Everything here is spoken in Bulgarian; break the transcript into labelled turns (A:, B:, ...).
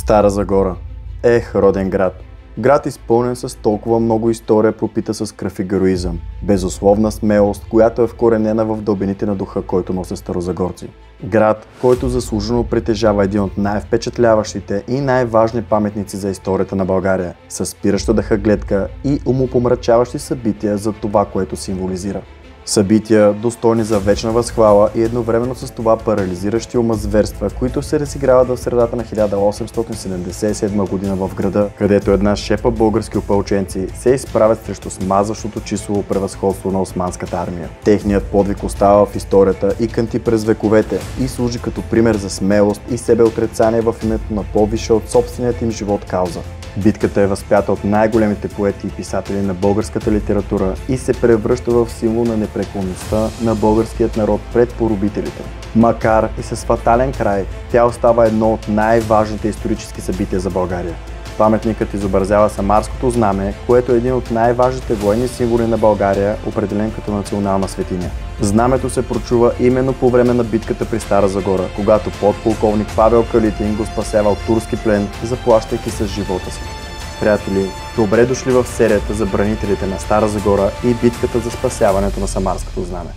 A: Стара Загора. Роден град. Град изпълнен с толкова много история, пропита с кръв и героизъм. Безусловна смелост, която е вкоренена в дълбините на духа, който носят старозагорци. Град, който заслужено притежава един от най-впечатляващите и най-важни паметници за историята на България, със спираща дъха гледка и умопомрачаващи събития за това, което символизира. Събития, достойни за вечна възхвала и едновременно с това парализиращи ума зверства, които се разиграват в средата на 1877 година в града, където една шепа български опълченци се изправят срещу смазващото числово превъзходство на османската армия. Техният подвиг остава в историята и кънти през вековете и служи като пример за смелост и себеотрицание в името на по-висша от собственият им живот кауза. Битката е възпята от най-големите поети и писатели на българската литература и се превръща в символ на непреклонността на българският народ пред поробителите. Макар и с фатален край, тя остава едно от най-важните исторически събития за България. Паметникът изобразява самарското знаме, което е един от най-важните военни символи на България, определен като национална светиня. Знамето се прочува именно по време на битката при Стара Загора, когато подполковник Павел Калитин го спасява от турски плен, заплащайки с живота си. Приятели, добре дошли в серията за бранителите на Стара Загора и битката за спасяването на самарското знаме.